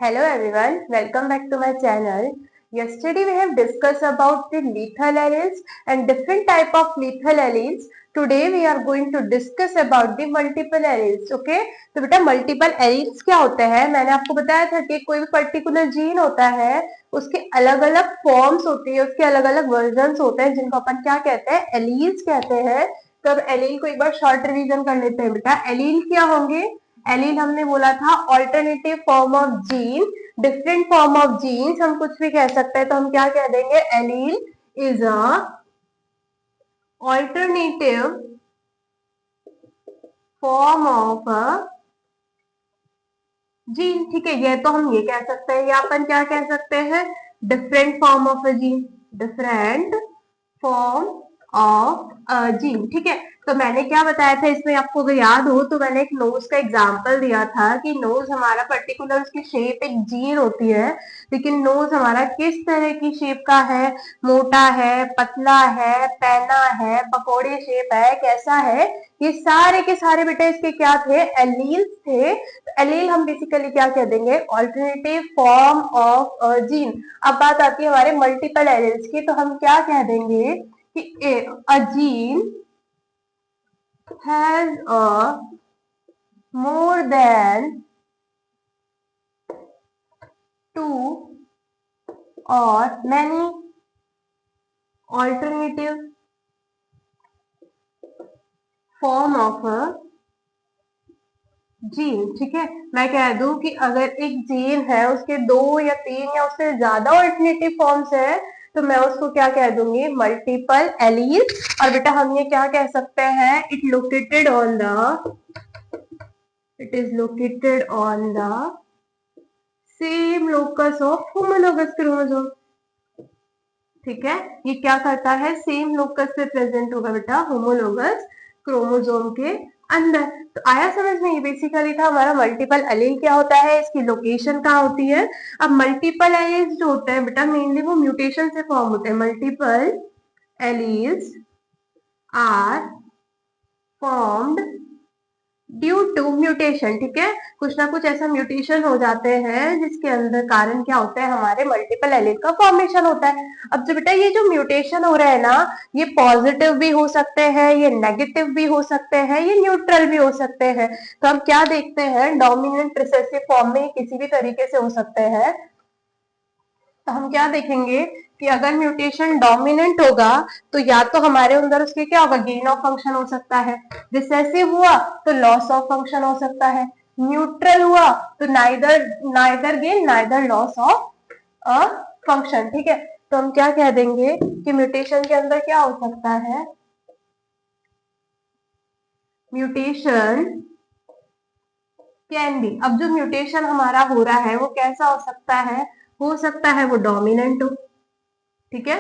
Hello everyone, welcome back to my channel. Yesterday we have discussed about the lethal alleles and different type of lethal alleles. Today we are going to discuss about the multiple alleles. Okay? तो बेटा multiple alleles क्या होते हैं? मैंने आपको बताया था कि कोई भी पर्टिकुलर जीन होता है उसके अलग अलग फॉर्म्स होती है, उसके अलग अलग वर्जन होते हैं जिनको अपन क्या कहते हैं, एलील्स कहते हैं। तो अब एलील को एक बार शॉर्ट रिवीजन कर लेते हैं बेटा। एलील क्या होंगे? एलील हमने बोला था alternative form of gene, different form of genes हम कुछ भी कह सकते हैं, तो हम क्या कह देंगे, allele is a alternative form of a gene. ठीक है, ये तो हम ये कह सकते हैं, या अपन क्या कह सकते हैं, different form of a gene, different form of gene. ठीक है, तो मैंने क्या बताया था इसमें, आपको अगर याद हो तो मैंने एक नोज का एग्जांपल दिया था कि नोज हमारा पर्टिकुलर उसकी शेप एक जीन होती है, लेकिन नोज हमारा किस तरह की शेप का है, मोटा है, पतला है, पैना है, पकोड़े शेप है, कैसा है, ये सारे के सारे बेटा इसके क्या थे, एलील्स थे। तो एलील हम बेसिकली क्या कह देंगे, ऑल्टरनेटिव फॉर्म ऑफ जीन। अब बात आती है हमारे मल्टीपल एलील्स की, तो हम क्या कह देंगे कि a gene has a more than two or many alternative form of a gene. ठीक है, मैं कह दूं कि अगर एक जीन है उसके दो या तीन या उससे ज्यादा ऑल्टरनेटिव फॉर्म्स है, तो मैं उसको क्या कह दूंगी, मल्टीपल एलील। और बेटा हम ये क्या कह सकते हैं, it is located on the same locus of homologous chromosome. ठीक है, ये क्या करता है, सेम लोकस पे प्रेजेंट होगा बेटा होमोलोगस क्रोमोसोम के अंदर। तो आया समझ में, ये बेसिकली था हमारा मल्टीपल एलील क्या होता है, इसकी लोकेशन कहाँ होती है। अब मल्टीपल एलील्स जो होते हैं बेटा मेनली वो म्यूटेशन से फॉर्म होते हैं। Multiple alleles are formed due to mutation. ठीक है, कुछ ना कुछ ऐसा म्यूटेशन हो जाते हैं जिसके अंदर कारण क्या होता है, हमारे मल्टीपल एलील का फॉर्मेशन होता है। अब जो बेटा ये जो म्यूटेशन हो रहा है ना, ये पॉजिटिव भी हो सकते हैं, ये नेगेटिव भी हो सकते हैं, ये न्यूट्रल भी हो सकते हैं। तो हम क्या देखते हैं, डोमिनेंट रिसेसिव फॉर्म में किसी भी तरीके से हो सकते हैं। तो हम क्या देखेंगे कि अगर म्यूटेशन डोमिनेंट होगा तो या तो हमारे अंदर उसके क्या होगा, गेन ऑफ फंक्शन हो सकता है, रिसेसिव हुआ तो लॉस ऑफ फंक्शन हो सकता है, न्यूट्रल हुआ तो neither neither gain neither loss of a function. ठीक है, तो हम क्या कह देंगे कि म्यूटेशन के अंदर क्या हो सकता है, म्यूटेशन कैन बी। अब जो म्यूटेशन हमारा हो रहा है वो कैसा हो सकता है वो डोमिनेंट हो, ठीक है,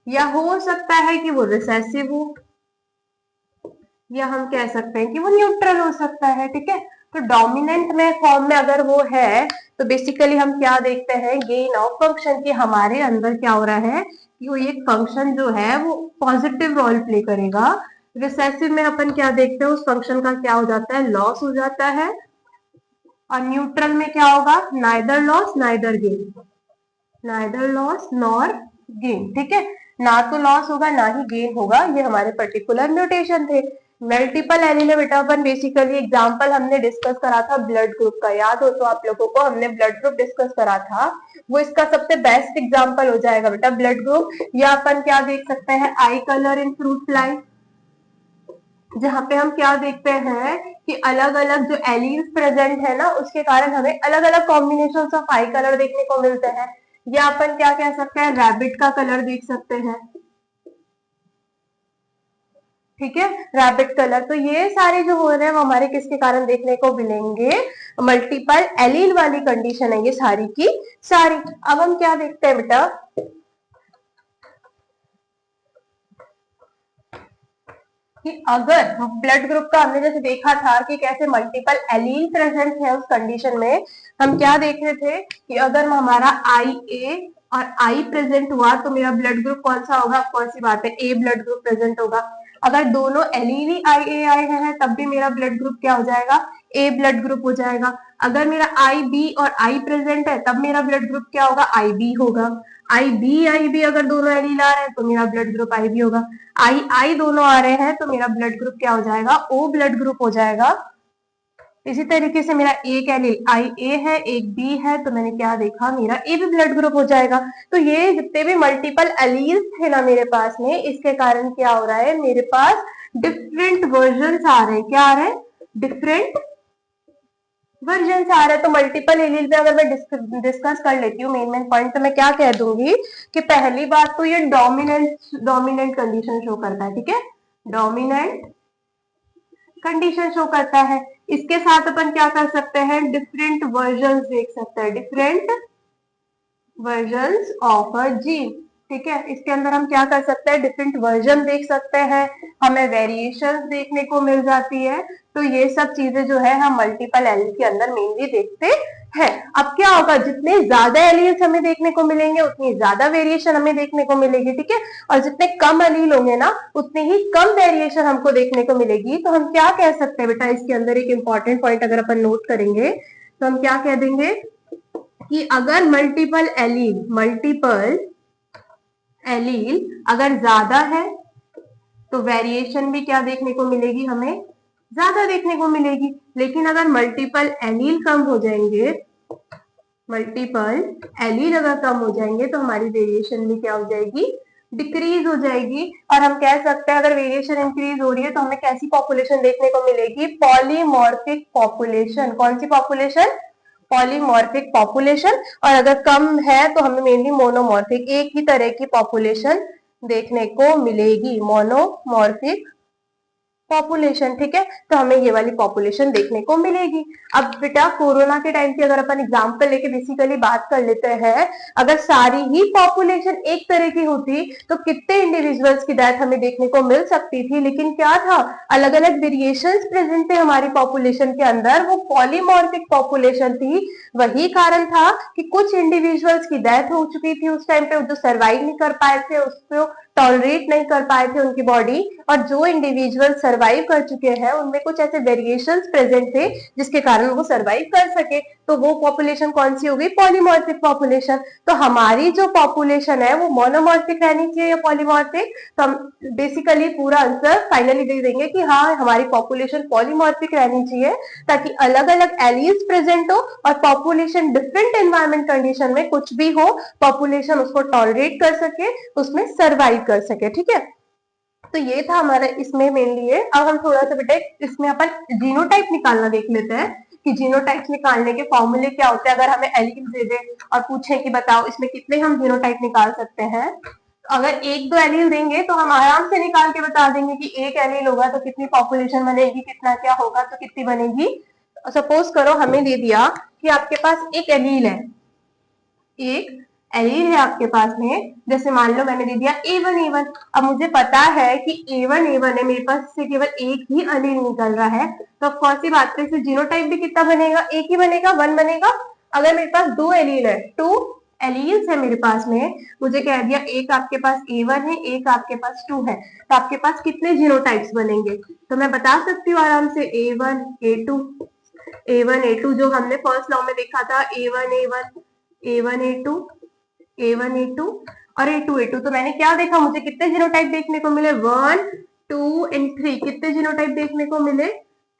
या हो सकता है कि वो रिसेसिव हो, या हम कह सकते हैं कि वो न्यूट्रल हो सकता है। ठीक है, तो डोमिनेंट में फॉर्म में अगर वो है तो बेसिकली हम क्या देखते हैं, गेन ऑफ फंक्शन की हमारे अंदर क्या हो रहा है कि वो एक फंक्शन जो है वो पॉजिटिव रोल प्ले करेगा। रिसेसिव में अपन क्या देखते हैं, उस फंक्शन का क्या हो जाता है, लॉस हो जाता है। और न्यूट्रल में क्या होगा, neither loss neither gain, neither loss nor gain. ठीक है, ना तो लॉस होगा ना ही गेन होगा, ये हमारे पर्टिकुलर म्यूटेशन थे। मल्टीपल एलील में बेटा अपन बेसिकली एग्जांपल हमने डिस्कस करा था ब्लड ग्रुप का, याद हो तो आप लोगों को, हमने ब्लड ग्रुप डिस्कस करा था, वो इसका सबसे बेस्ट एग्जांपल हो जाएगा बेटा ब्लड ग्रुप। या अपन क्या देख सकते हैं, आई कलर इन फ्रूट फ्लाई, जहां पे हम क्या देखते हैं कि अलग अलग जो एलील्स प्रेजेंट है ना उसके कारण हमें अलग अलग कॉम्बिनेशन ऑफ आई कलर देखने को मिलते हैं। या अपन क्या कह सकते हैं, रैबिट का कलर देख सकते हैं। ठीक है, रैबिट कलर। तो ये सारे जो हो रहे हैं वो हमारे किसके कारण देखने को मिलेंगे, मल्टीपल एलील वाली कंडीशन है ये सारी की सारी। अब हम क्या देखते हैं बेटा, कि अगर ब्लड ग्रुप का हमने जैसे देखा था कि कैसे मल्टीपल एलील प्रेजेंट है, उस कंडीशन में हम क्या देख रहे थे कि अगर हमारा आई ए और आई प्रेजेंट हुआ तो मेरा ब्लड ग्रुप कौन सा होगा, कौन सी बात है, ए ब्लड ग्रुप प्रेजेंट होगा। अगर दोनों एलील ही आई ए आए हैं तब भी मेरा ब्लड ग्रुप क्या हो जाएगा, ए ब्लड ग्रुप हो जाएगा। अगर मेरा आई बी और आई प्रेजेंट है तब मेरा ब्लड ग्रुप क्या होगा, आई बी होगा। आई बी अगर दोनों एलील आ रहे हैं तो मेरा ब्लड ग्रुप आई बी होगा। आई आई दोनों आ रहे हैं तो मेरा ब्लड ग्रुप क्या हो जाएगा, ओ ब्लड ग्रुप हो जाएगा। इसी तरीके से मेरा एक एलील आई ए है, एक बी है, तो मैंने क्या देखा, मेरा ए भी ब्लड ग्रुप हो जाएगा। तो ये जितने भी मल्टीपल एलील्स थे ना मेरे पास में, इसके कारण क्या हो रहा है, मेरे पास डिफरेंट वर्जन आ रहे हैं। क्या आ रहे हैं, डिफरेंट वर्जन आ रहे हैं। तो मल्टीपल एलील पे अगर मैं डिस्कस कर लेती हूँ मेन पॉइंट, तो मैं क्या कह दूंगी कि पहली बात तो ये डोमिनेंट कंडीशन शो करता है। ठीक है, डोमिनेंट कंडीशन शो करता है। इसके साथ अपन क्या कर सकते हैं, डिफरेंट वर्जन देख सकते हैं, different version of a gene. ठीक है, इसके अंदर हम क्या कर सकते हैं, डिफरेंट वर्जन देख सकते हैं, हमें वेरिएशंस देखने को मिल जाती है। तो ये सब चीजें जो है हम मल्टीपल एलील के अंदर मेनली देखते हैं। अब क्या होगा, जितने ज्यादा एलील्स हमें देखने को मिलेंगे उतनी ज्यादा वेरिएशन हमें देखने को मिलेगी। ठीक है, और जितने कम एलील होंगे ना उतने ही कम वेरिएशन हमको देखने को मिलेगी। तो हम क्या कह सकते हैं बेटा, इसके अंदर एक इंपॉर्टेंट पॉइंट अगर अपन नोट करेंगे तो हम क्या कह देंगे कि अगर मल्टीपल एलील अगर ज्यादा है तो वेरिएशन भी क्या देखने को मिलेगी, हमें ज्यादा देखने को मिलेगी। लेकिन अगर मल्टीपल एलील कम हो जाएंगे, मल्टीपल एलील अगर कम हो जाएंगे तो हमारी वेरिएशन भी क्या हो जाएगी, डिक्रीज हो जाएगी। और हम कह सकते हैं अगर वेरिएशन इंक्रीज हो रही है तो हमें कैसी पॉपुलेशन देखने को मिलेगी, पॉलीमॉर्फिक पॉपुलेशन। कौन सी पॉपुलेशन, पॉलीमॉर्फिक पॉपुलेशन। और अगर कम है तो हमें मेनली मोनोमॉर्फिक, एक ही तरह की पॉपुलेशन देखने को मिलेगी, मोनोमॉर्फिक पॉपुलेशन। ठीक है, तो हमें ये वाली पॉपुलेशन देखने को मिलेगी। अब बेटा कोरोना के टाइम की अगर अपन एग्जांपल लेके बेसिकली बात कर लेते हैं, अगर सारी ही पॉपुलेशन एक तरह की होती तो कितने इंडिविजुअल्स की डेथ हमें देखने को मिल सकती थी। लेकिन क्या था, अलग अलग वेरिएशंस प्रेजेंट थे हमारी पॉपुलेशन के अंदर, वो पॉलीमॉर्फिक पॉपुलेशन थी। वही कारण था कि कुछ इंडिविजुअल्स की डेथ हो चुकी थी उस टाइम पे, जो सर्वाइव नहीं कर पाए थे, उसको टॉलरेट नहीं कर पाए थे उनकी बॉडी। और जो इंडिविजुअल सर्वाइव कर चुके हैं उनमें कुछ ऐसे वेरिएशंस प्रेजेंट थे जिसके कारण वो सर्वाइव कर सके। तो वो पॉपुलेशन कौन सी हो गई, पॉलीमॉर्फिक पॉपुलेशन। तो हमारी जो पॉपुलेशन है वो मोनोमॉर्फिक रहनी चाहिए या पॉलीमॉर्फिक, तो हम बेसिकली पूरा आंसर फाइनली दे देंगे कि हाँ हमारी पॉपुलेशन पॉलीमॉर्फिक रहनी चाहिए, ताकि अलग अलग एलील्स प्रेजेंट हो और पॉपुलेशन डिफरेंट एनवायरमेंट कंडीशन में कुछ भी हो, पॉपुलेशन उसको टॉलरेट कर सके, उसमें सर्वाइव कर सके। ठीक है, तो ये था हमारा इसमें मेनली है। अब हम थोड़ा सा बेटा इसमें अपन जीनोटाइप निकालना देख लेते हैं कि जीनोटाइप निकालने के फॉर्मूले क्या होते हैं। अगर हमें एलील दे दे और पूछे कि बताओ इसमें कितने हम जीनोटाइप निकाल सकते हैं, तो अगर एक दो एलील देंगे तो हम आराम से निकाल के बता देंगे कि एक एलील होगा तो कितनी पॉपुलेशन बनेगी, कितना क्या होगा तो कितनी बनेगी। सपोज करो हमें दे दिया कि आपके पास एक एलील है, एक एलील है आपके पास में, जैसे मान लो मैंने दे दिया A1 अब मुझे पता है कि A1 है, मेरे पास से केवल एक ही एलील निकल रहा है, तो कौन सी बात है, जीनोटाइप भी कितना बनेगा, एक ही बनेगा, 1 बनेगा। अगर मेरे पास दो एलील है, 2 एलील्स है मेरे पास में, मुझे कह दिया एक आपके पास A1 है, एक आपके पास 2 है, तो आपके पास कितने जीनोटाइप्स बनेंगे। तो मैं बता सकती हूँ आराम से A1 A2, A1 A2 जो हमने फर्स्ट लॉ में देखा था, A1 A1 A2 A1 A2 और A2 A2। तो मैंने क्या देखा, मुझे कितने जीनोटाइप देखने को मिले, 1 2 एंड 3। कितने जीनोटाइप देखने को मिले,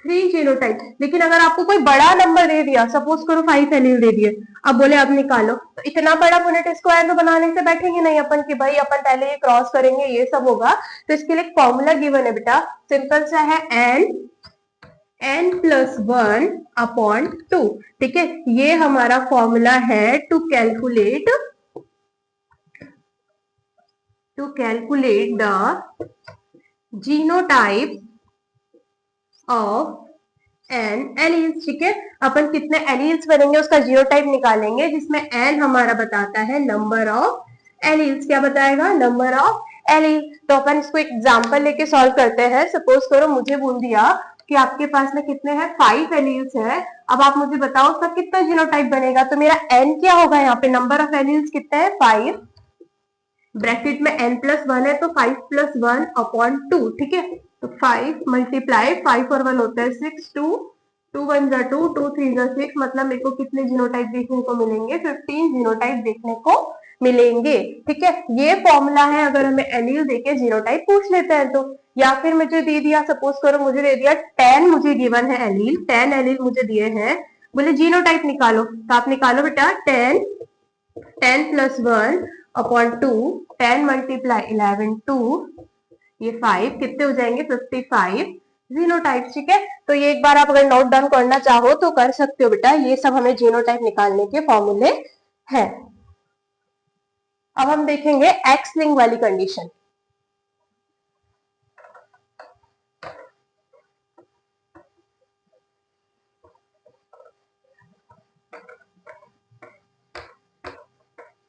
3 जीनोटाइप। लेकिन अगर आपको कोई बड़ा नंबर दे दिया, सपोज करो 5 एलील दे दिए, अब बोले अब निकालो, तो इतना बड़ा पुनेट स्क्वायर तो बनाने से बैठेंगे नहीं अपन कि भाई अपन पहले ये क्रॉस करेंगे, ये सब होगा। तो इसके लिए एक फॉर्मूला गिवन है बेटा, सिंपल सा है, n+1/2। ठीक है, ये हमारा फॉर्मूला है to calculate the genotype of n alleles. ठीक है, अपन कितने एलील्स बनेंगे उसका जीनोटाइप निकालेंगे, जिसमें n हमारा बताता है नंबर ऑफ एलील्स। क्या बताएगा, नंबर ऑफ एलील। तो अपन इसको एग्जांपल लेके सॉल्व करते हैं। सपोज करो मुझे बोल दिया कि आपके पास में कितने हैं, 5 एलील्स है। अब आप मुझे बताओ उसका कितना जीनोटाइप बनेगा। तो मेरा n क्या होगा, यहाँ पे नंबर ऑफ एलील्स कितने हैं, 5, ब्रैकेट में n+1 है तो 5+1/2। ठीक है, तो 5 × 5 और 1 होता है 6, 2 2 1 जा 2, 2 3 जा 6, मतलब मेरे को कितने जीनोटाइप देखने को मिलेंगे? 15 जीनोटाइप देखने को मिलेंगे। ठीक है, ये फॉर्मूला है अगर हमें एलील देके जीनोटाइप पूछ लेते हैं तो। या फिर मुझे दे दिया, सपोज करो मुझे दे दिया 10, मुझे गिवन है एलील, 10 एलील मुझे दिए हैं, बोले जीनोटाइप निकालो, तो आप निकालो बेटा 10, 10 प्लस 1 अपॉन 2, 10 मल्टीप्लाई 11 2, ये 5, कितने हो जाएंगे? 55 जीनोटाइप। ठीक है, तो ये एक बार आप अगर नोट डाउन करना चाहो तो कर सकते हो बेटा, ये सब हमें जीनोटाइप निकालने के फॉर्मूले हैं। अब हम देखेंगे एक्स लिंक वाली कंडीशन।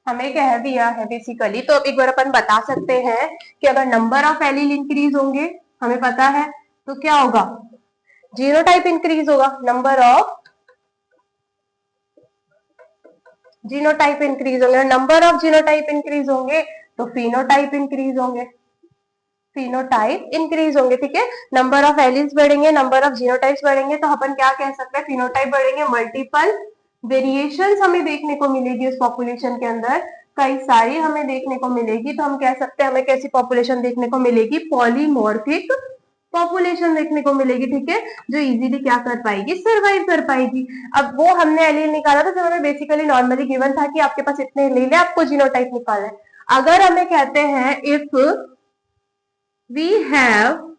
हमें कह दिया है बेसिकली, तो अब एक बार अपन बता सकते हैं कि अगर नंबर ऑफ एलील इंक्रीज होंगे, हमें पता है, तो क्या होगा? जीनोटाइप इंक्रीज होगा। नंबर ऑफ जीनोटाइप इंक्रीज होंगे, नंबर ऑफ जीनोटाइप इंक्रीज होंगे तो फिनोटाइप इंक्रीज होंगे, फिनोटाइप इंक्रीज होंगे। ठीक है, नंबर ऑफ एलिल्स बढ़ेंगे, नंबर ऑफ जीनोटाइप्स बढ़ेंगे, तो अपन क्या कह सकते हैं? फिनोटाइप बढ़ेंगे, मल्टीपल वेरिएशंस हमें देखने को मिलेगी उस पॉपुलेशन के अंदर, कई सारी हमें देखने को मिलेगी, तो हम कह सकते हैं हमें कैसी पॉपुलेशन देखने को मिलेगी? पॉलीमॉर्फिक पॉपुलेशन देखने को मिलेगी। ठीक है, जो इजीली क्या कर पाएगी? सर्वाइव कर पाएगी। अब वो हमने एलील निकाला था, जो हमें बेसिकली नॉर्मली गिवन था कि आपके पास इतने एलील है, आपको जीनोटाइप निकालना है। अगर हमें कहते हैं if we have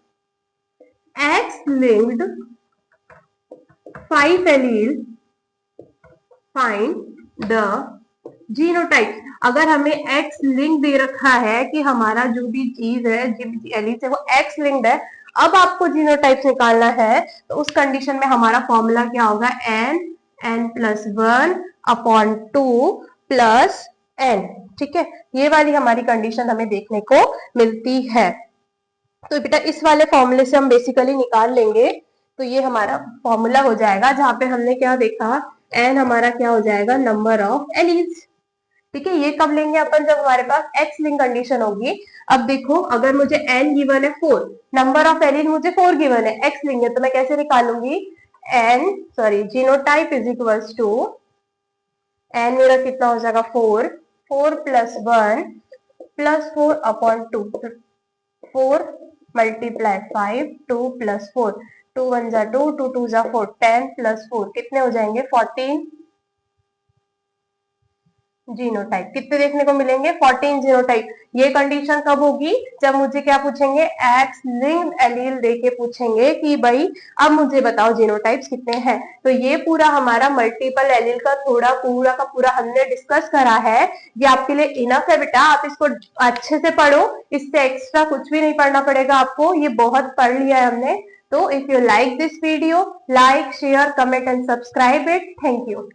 X linked 5 allele, find the genotype. अगर हमें एक्स लिंक दे रखा है कि हमारा जो भी चीज है, जो भी एलील है वो एक्स लिंक्ड है, अब आपको जीनोटाइप निकालना है, तो उस कंडीशन में हमारा फॉर्मूला क्या होगा? n plus 1 upon 2 plus n। ठीक है, ये वाली हमारी कंडीशन हमें देखने को मिलती है। तो बेटा इस वाले फॉर्मूले से हम बेसिकली निकाल लेंगे, तो ये हमारा फॉर्मूला हो जाएगा, जहां पे हमने क्या देखा? n हमारा क्या हो जाएगा? Number of alleles. ठीक है, ये कब लेंगे अपन? जब हमारे पास एक्स लिंक कंडीशन होगी। अब देखो, अगर मुझे n गिवन है 4, नंबर ऑफ एलील मुझे 4 गिवन है, एक्स लिंक है, तो मैं कैसे निकालूंगी? Genotype is equals to n मेरा कितना हो जाएगा? 4, 4 plus 1 plus 4 upon 2, 4 multiply 5, 2 plus 4, 2 1 जा 2, 2 2 जा 4, 10 प्लस 4 कितने हो जाएंगे? 14 जीनोटाइप। कितने देखने को मिलेंगे? 14 जीनोटाइप। ये कंडीशन कब होगी? जब मुझे क्या पूछेंगे? एक्स लिंक्ड एलील देके पूछेंगे कि भाई अब मुझे बताओ जीनोटाइप्स कितने हैं। तो ये पूरा हमारा मल्टीपल एलील का पूरा का पूरा हमने डिस्कस करा है। ये आपके लिए इनफ है बेटा, आप इसको अच्छे से पढ़ो, इससे एक्स्ट्रा कुछ भी नहीं पढ़ना पड़ेगा आपको, ये बहुत पढ़ लिया है हमने। तो if you like this video, like share comment and subscribe it. Thank you.